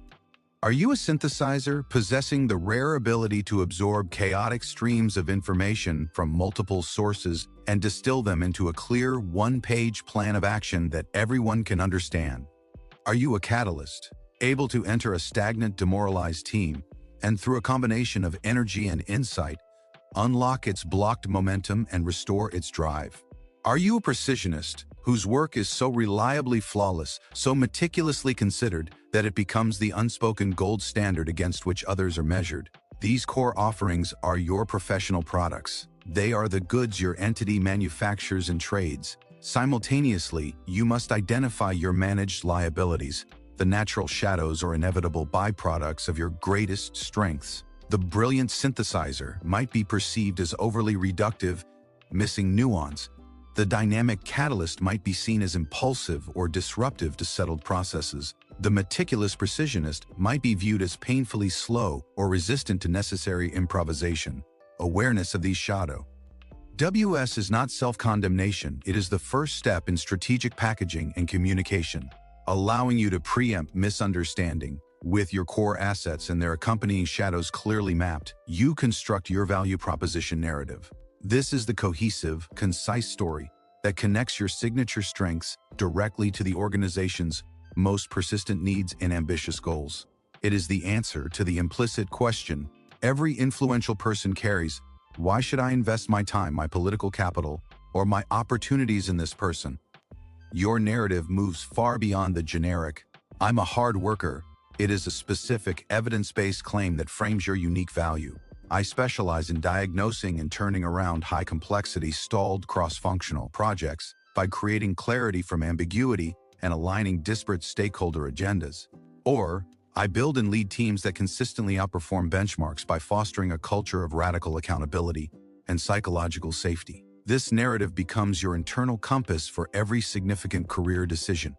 Are you a synthesizer possessing the rare ability to absorb chaotic streams of information from multiple sources and distill them into a clear, one-page plan of action that everyone can understand? Are you a catalyst, able to enter a stagnant, demoralized team and through a combination of energy and insight, unlock its blocked momentum and restore its drive? Are you a precisionist whose work is so reliably flawless, so meticulously considered, that it becomes the unspoken gold standard against which others are measured? These core offerings are your professional products. They are the goods your entity manufactures and trades. Simultaneously, you must identify your managed liabilities, the natural shadows or inevitable byproducts of your greatest strengths. The brilliant synthesizer might be perceived as overly reductive, missing nuance. The dynamic catalyst might be seen as impulsive or disruptive to settled processes. The meticulous precisionist might be viewed as painfully slow or resistant to necessary improvisation. Awareness of these shadows is not self-condemnation. It is the first step in strategic packaging and communication, allowing you to preempt misunderstanding. With your core assets and their accompanying shadows clearly mapped, you construct your value proposition narrative. This is the cohesive, concise story that connects your signature strengths directly to the organization's most persistent needs and ambitious goals. It is the answer to the implicit question every influential person carries: why should I invest my time, my political capital, or my opportunities in this person? Your narrative moves far beyond the generic, "I'm a hard worker." It is a specific, evidence-based claim that frames your unique value. I specialize in diagnosing and turning around high-complexity, stalled cross-functional projects by creating clarity from ambiguity and aligning disparate stakeholder agendas. Or, I build and lead teams that consistently outperform benchmarks by fostering a culture of radical accountability and psychological safety. This narrative becomes your internal compass for every significant career decision.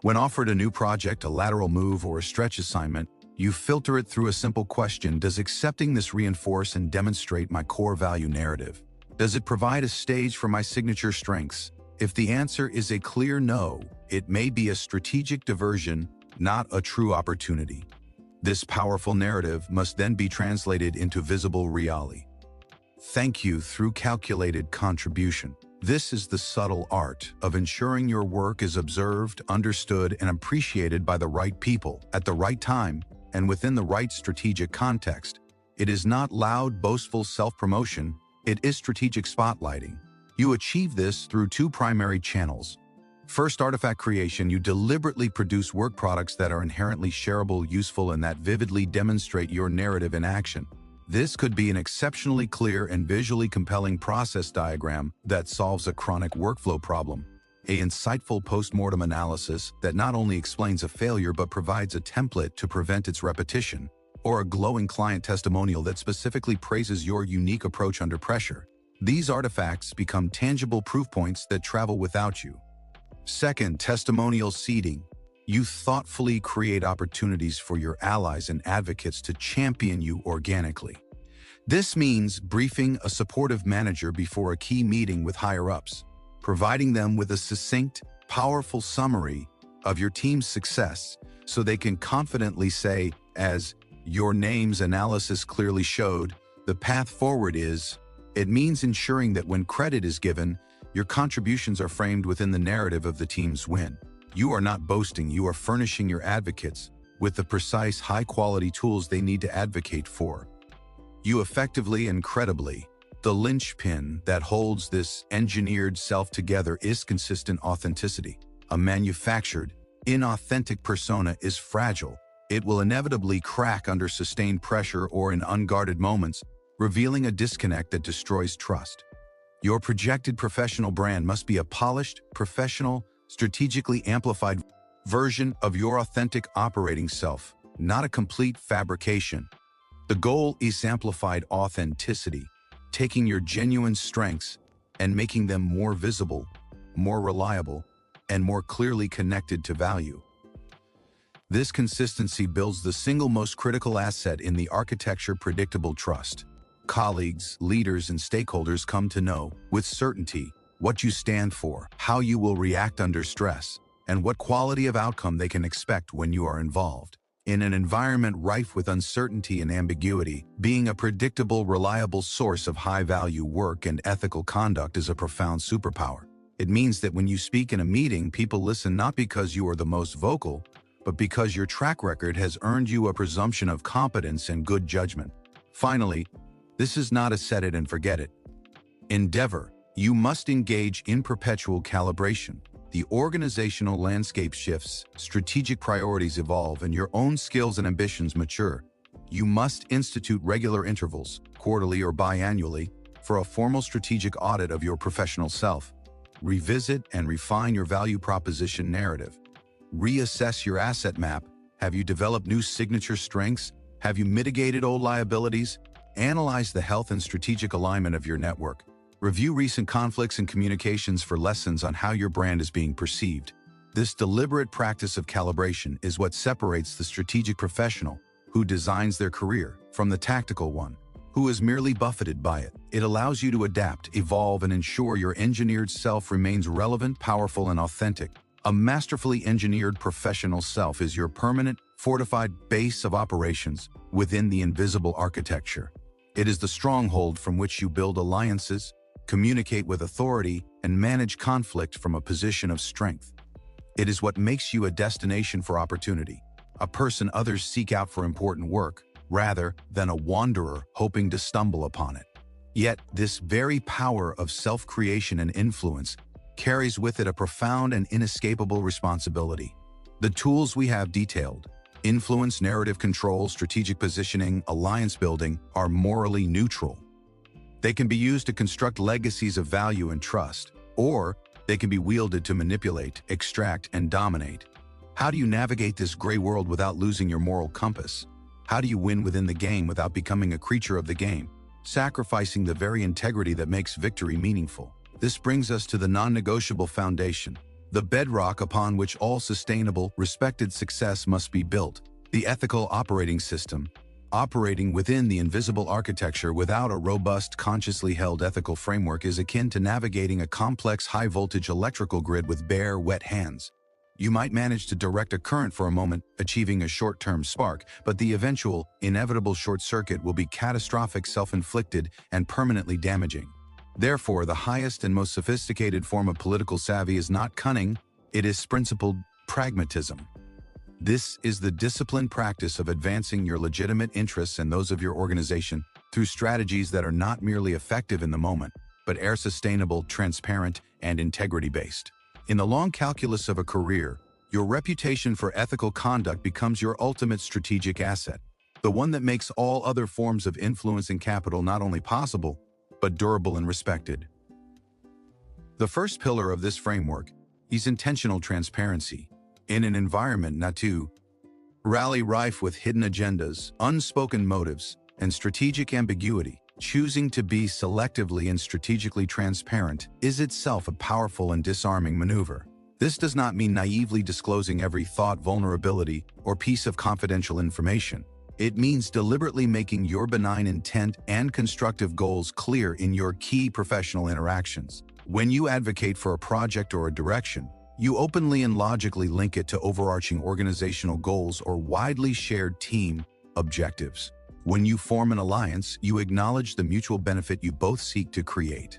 When offered a new project, a lateral move, or a stretch assignment, you filter it through a simple question: does accepting this reinforce and demonstrate my core value narrative? Does it provide a stage for my signature strengths? If the answer is a clear no, it may be a strategic diversion, not a true opportunity. This powerful narrative must then be translated into visible reality. Thank you through calculated contribution. This is the subtle art of ensuring your work is observed, understood, and appreciated by the right people at the right time and within the right strategic context. It is not loud, boastful self-promotion. It is strategic spotlighting. You achieve this through two primary channels. First, artifact creation. You deliberately produce work products that are inherently shareable, useful, and that vividly demonstrate your narrative in action. This could be an exceptionally clear and visually compelling process diagram that solves a chronic workflow problem, an insightful post-mortem analysis that not only explains a failure but provides a template to prevent its repetition, or a glowing client testimonial that specifically praises your unique approach under pressure. These artifacts become tangible proof points that travel without you. Second, testimonial seeding. You thoughtfully create opportunities for your allies and advocates to champion you organically. This means briefing a supportive manager before a key meeting with higher-ups, providing them with a succinct, powerful summary of your team's success so they can confidently say, as Your name's analysis clearly showed the path forward is. It means ensuring that when credit is given, your contributions are framed within the narrative of the team's win. You are not boasting, you are furnishing your advocates with the precise, high-quality tools they need to advocate for. You effectively and credibly. The linchpin that holds this engineered self together is consistent authenticity. A manufactured, inauthentic persona is fragile. It will inevitably crack under sustained pressure or in unguarded moments, revealing a disconnect that destroys trust. Your projected professional brand must be a polished, professional, strategically amplified version of your authentic operating self, not a complete fabrication. The goal is amplified authenticity, taking your genuine strengths and making them more visible, more reliable, and more clearly connected to value. This consistency builds the single most critical asset in the architecture: predictable trust. Colleagues, leaders, and stakeholders come to know, with certainty, what you stand for, how you will react under stress, and what quality of outcome they can expect when you are involved. In an environment rife with uncertainty and ambiguity, being a predictable, reliable source of high-value work and ethical conduct is a profound superpower. It means that when you speak in a meeting, people listen not because you are the most vocal, but because your track record has earned you a presumption of competence and good judgment. Finally, this is not a set it and forget it endeavor. You must engage in perpetual calibration. The organizational landscape shifts, strategic priorities evolve, and your own skills and ambitions mature. You must institute regular intervals, quarterly or biannually, for a formal strategic audit of your professional self. Revisit and refine your value proposition narrative. Reassess your asset map. Have you developed new signature strengths? Have you mitigated old liabilities? Analyze the health and strategic alignment of your network. Review recent conflicts and communications for lessons on how your brand is being perceived. This deliberate practice of calibration is what separates the strategic professional who designs their career from the tactical one who is merely buffeted by it. It allows you to adapt, evolve, and ensure your engineered self remains relevant, powerful, and authentic. A masterfully engineered professional self is your permanent, fortified base of operations within the invisible architecture. It is the stronghold from which you build alliances, communicate with authority, and manage conflict from a position of strength. It is what makes you a destination for opportunity, a person others seek out for important work, rather than a wanderer hoping to stumble upon it. Yet, this very power of self-creation and influence carries with it a profound and inescapable responsibility. The tools we have detailed, influence, narrative control, strategic positioning, alliance building, are morally neutral. They can be used to construct legacies of value and trust, or they can be wielded to manipulate, extract, and dominate. How do you navigate this gray world without losing your moral compass? How do you win within the game without becoming a creature of the game, sacrificing the very integrity that makes victory meaningful? This brings us to the non-negotiable foundation, the bedrock upon which all sustainable, respected success must be built: the ethical operating system. Operating within the invisible architecture without a robust, consciously held ethical framework is akin to navigating a complex high-voltage electrical grid with bare, wet hands. You might manage to direct a current for a moment, achieving a short-term spark, but the eventual, inevitable short circuit will be catastrophic, self-inflicted, and permanently damaging. Therefore, the highest and most sophisticated form of political savvy is not cunning, it is principled pragmatism. This is the disciplined practice of advancing your legitimate interests and those of your organization through strategies that are not merely effective in the moment, but are sustainable, transparent, and integrity-based. In the long calculus of a career, your reputation for ethical conduct becomes your ultimate strategic asset, the one that makes all other forms of influence and capital not only possible, but durable and respected. The first pillar of this framework is intentional transparency. In an environment not to rally rife with hidden agendas, unspoken motives, and strategic ambiguity, choosing to be selectively and strategically transparent is itself a powerful and disarming maneuver. This does not mean naively disclosing every thought, vulnerability, or piece of confidential information. It means deliberately making your benign intent and constructive goals clear in your key professional interactions. When you advocate for a project or a direction, you openly and logically link it to overarching organizational goals or widely shared team objectives. When you form an alliance, you acknowledge the mutual benefit you both seek to create.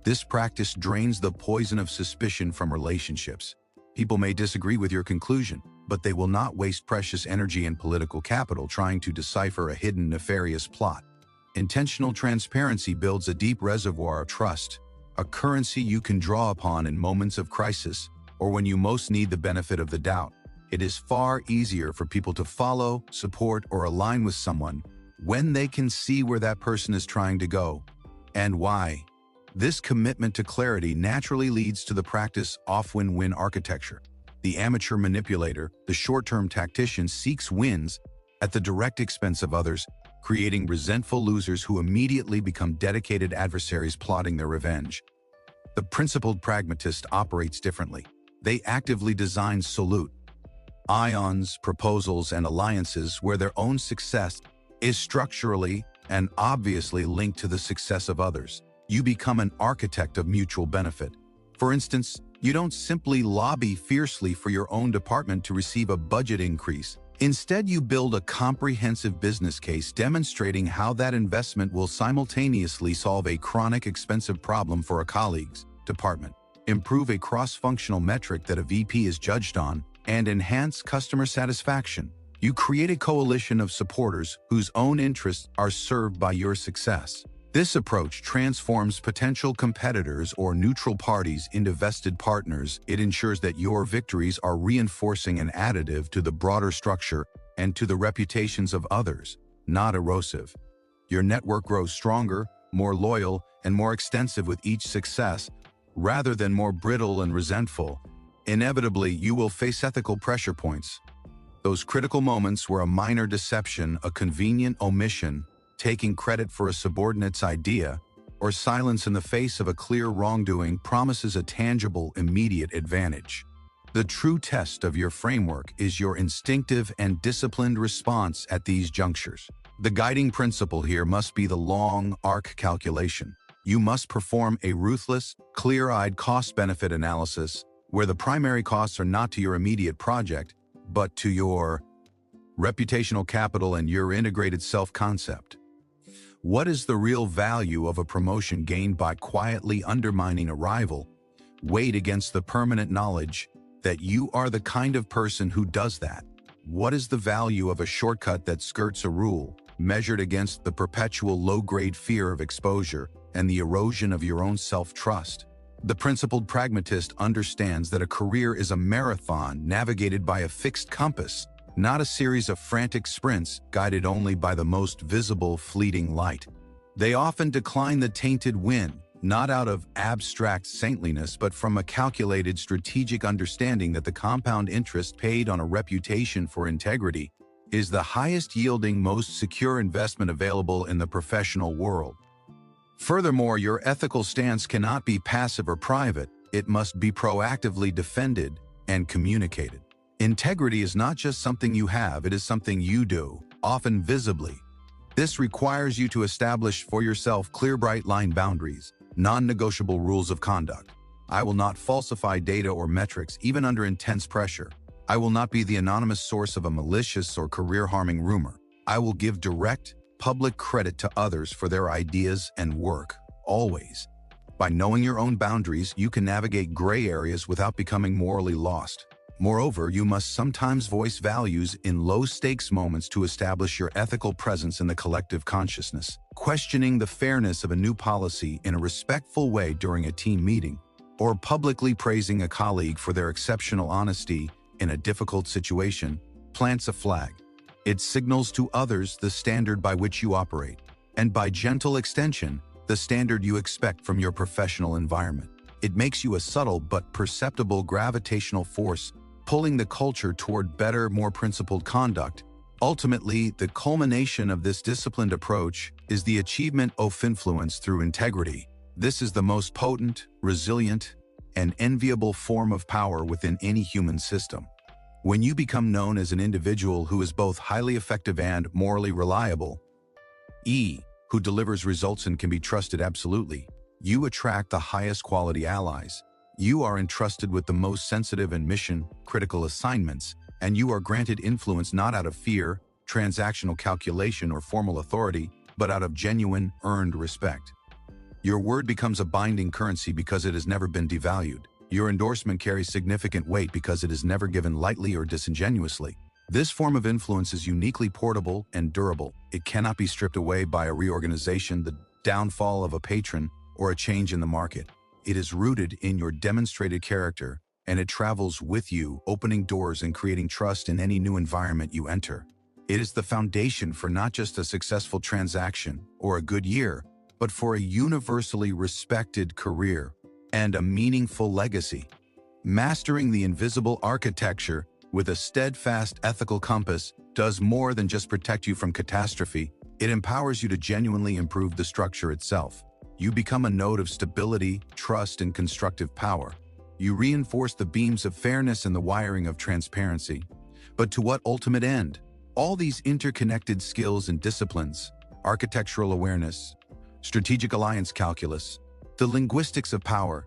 This practice drains the poison of suspicion from relationships. People may disagree with your conclusion, but they will not waste precious energy and political capital trying to decipher a hidden nefarious plot. Intentional transparency builds a deep reservoir of trust, a currency you can draw upon in moments of crisis or when you most need the benefit of the doubt. It is far easier for people to follow, support, or align with someone when they can see where that person is trying to go and why. This commitment to clarity naturally leads to the practice of win-win architecture. The amateur manipulator, the short-term tactician, seeks wins at the direct expense of others, creating resentful losers who immediately become dedicated adversaries plotting their revenge. The principled pragmatist operates differently. They actively design ions, proposals, and alliances where their own success is structurally and obviously linked to the success of others. You become an architect of mutual benefit. For instance, you don't simply lobby fiercely for your own department to receive a budget increase. Instead, you build a comprehensive business case demonstrating how that investment will simultaneously solve a chronic expensive problem for a colleague's department, improve a cross-functional metric that a VP is judged on, and enhance customer satisfaction. You create a coalition of supporters whose own interests are served by your success. This approach transforms potential competitors or neutral parties into vested partners. It ensures that your victories are reinforcing and additive to the broader structure and to the reputations of others, not erosive. Your network grows stronger, more loyal, and more extensive with each success, rather than more brittle and resentful. Inevitably, you will face ethical pressure points. Those critical moments where a minor deception, a convenient omission, taking credit for a subordinate's idea, or silence in the face of a clear wrongdoing promises a tangible, immediate advantage. The true test of your framework is your instinctive and disciplined response at these junctures. The guiding principle here must be the long arc calculation. You must perform a ruthless, clear-eyed cost-benefit analysis where the primary costs are not to your immediate project, but to your reputational capital and your integrated self-concept. What is the real value of a promotion gained by quietly undermining a rival, weighed against the permanent knowledge that you are the kind of person who does that? What is the value of a shortcut that skirts a rule, measured against the perpetual low-grade fear of exposure and the erosion of your own self-trust? The principled pragmatist understands that a career is a marathon navigated by a fixed compass, not a series of frantic sprints guided only by the most visible fleeting light. They often decline the tainted win, not out of abstract saintliness, but from a calculated strategic understanding that the compound interest paid on a reputation for integrity is the highest yielding, most secure investment available in the professional world. Furthermore, your ethical stance cannot be passive or private. It must be proactively defended and communicated. Integrity is not just something you have, it is something you do, often visibly. This requires you to establish for yourself clear, bright-line boundaries, non-negotiable rules of conduct. I will not falsify data or metrics, even under intense pressure. I will not be the anonymous source of a malicious or career-harming rumor. I will give direct, public credit to others for their ideas and work, always. By knowing your own boundaries, you can navigate gray areas without becoming morally lost. Moreover, you must sometimes voice values in low-stakes moments to establish your ethical presence in the collective consciousness. Questioning the fairness of a new policy in a respectful way during a team meeting, or publicly praising a colleague for their exceptional honesty in a difficult situation, plants a flag. It signals to others the standard by which you operate, and by gentle extension, the standard you expect from your professional environment. It makes you a subtle but perceptible gravitational force, pulling the culture toward better, more principled conduct. Ultimately, the culmination of this disciplined approach is the achievement of influence through integrity. This is the most potent, resilient, and enviable form of power within any human system. When you become known as an individual who is both highly effective and morally reliable, who delivers results and can be trusted absolutely, you attract the highest quality allies. You are entrusted with the most sensitive and mission-critical assignments, and you are granted influence not out of fear, transactional calculation, or formal authority, but out of genuine, earned respect. Your word becomes a binding currency because it has never been devalued. Your endorsement carries significant weight because it is never given lightly or disingenuously. This form of influence is uniquely portable and durable. It cannot be stripped away by a reorganization, the downfall of a patron, or a change in the market. It is rooted in your demonstrated character, and it travels with you, opening doors and creating trust in any new environment you enter. It is the foundation for not just a successful transaction or a good year, but for a universally respected career and a meaningful legacy. Mastering the invisible architecture with a steadfast ethical compass does more than just protect you from catastrophe. It empowers you to genuinely improve the structure itself. You become a node of stability, trust, and constructive power. You reinforce the beams of fairness and the wiring of transparency. But to what ultimate end? All these interconnected skills and disciplines, architectural awareness, strategic alliance calculus, the linguistics of power,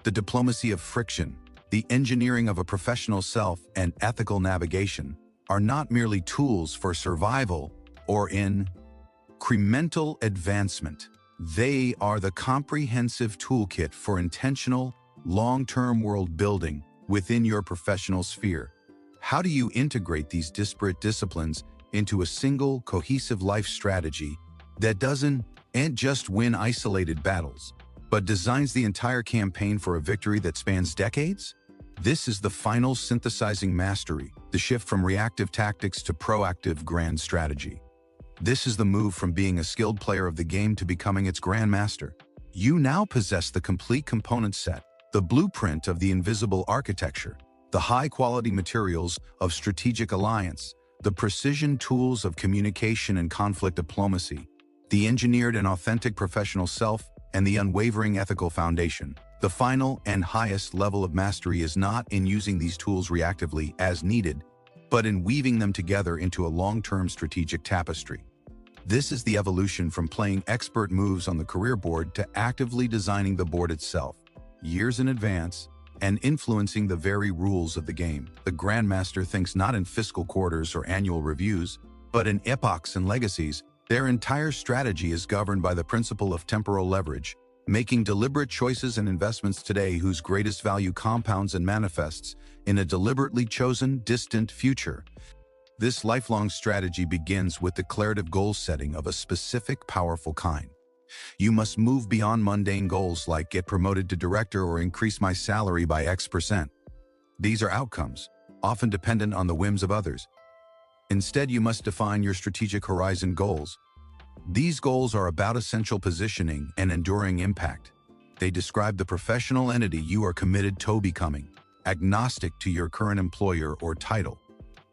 the diplomacy of friction, the engineering of a professional self, and ethical navigation, are not merely tools for survival or incremental advancement. They are the comprehensive toolkit for intentional, long-term world building within your professional sphere. How do you integrate these disparate disciplines into a single, cohesive life strategy that doesn't just win isolated battles, but designs the entire campaign for a victory that spans decades? This is the final synthesizing mastery, the shift from reactive tactics to proactive grand strategy. This is the move from being a skilled player of the game to becoming its Grandmaster. You now possess the complete component set, the blueprint of the invisible architecture, the high-quality materials of strategic alliance, the precision tools of communication and conflict diplomacy, the engineered and authentic professional self, and the unwavering ethical foundation. The final and highest level of mastery is not in using these tools reactively as needed, but in weaving them together into a long-term strategic tapestry. This is the evolution from playing expert moves on the career board to actively designing the board itself, years in advance, and influencing the very rules of the game. The Grandmaster thinks not in fiscal quarters or annual reviews, but in epochs and legacies. Their entire strategy is governed by the principle of temporal leverage, making deliberate choices and investments today whose greatest value compounds and manifests in a deliberately chosen, distant future. This lifelong strategy begins with declarative goal setting of a specific, powerful kind. You must move beyond mundane goals like get promoted to director or increase my salary by X%. These are outcomes, often dependent on the whims of others. Instead, you must define your strategic horizon goals. These goals are about essential positioning and enduring impact. They describe the professional entity you are committed to becoming, agnostic to your current employer or title.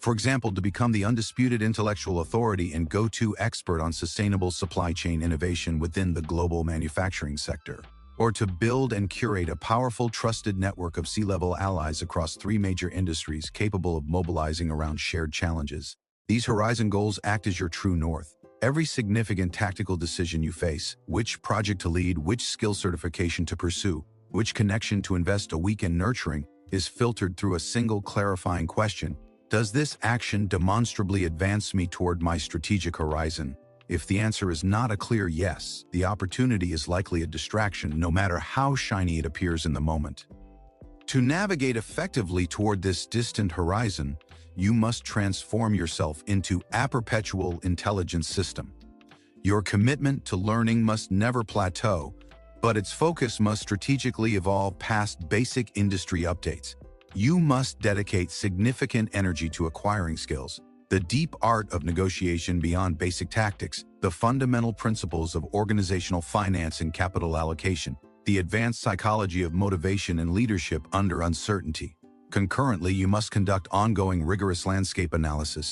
For example, to become the undisputed intellectual authority and go-to expert on sustainable supply chain innovation within the global manufacturing sector, or to build and curate a powerful, trusted network of C-level allies across 3 major industries capable of mobilizing around shared challenges. These horizon goals act as your true north. Every significant tactical decision you face, which project to lead, which skill certification to pursue, which connection to invest a week in nurturing, is filtered through a single clarifying question. Does this action demonstrably advance me toward my strategic horizon? If the answer is not a clear yes, the opportunity is likely a distraction, no matter how shiny it appears in the moment. To navigate effectively toward this distant horizon, you must transform yourself into a perpetual intelligence system. Your commitment to learning must never plateau, but its focus must strategically evolve past basic industry updates. You must dedicate significant energy to acquiring skills, the deep art of negotiation beyond basic tactics, the fundamental principles of organizational finance and capital allocation, the advanced psychology of motivation and leadership under uncertainty. Concurrently, you must conduct ongoing rigorous landscape analysis,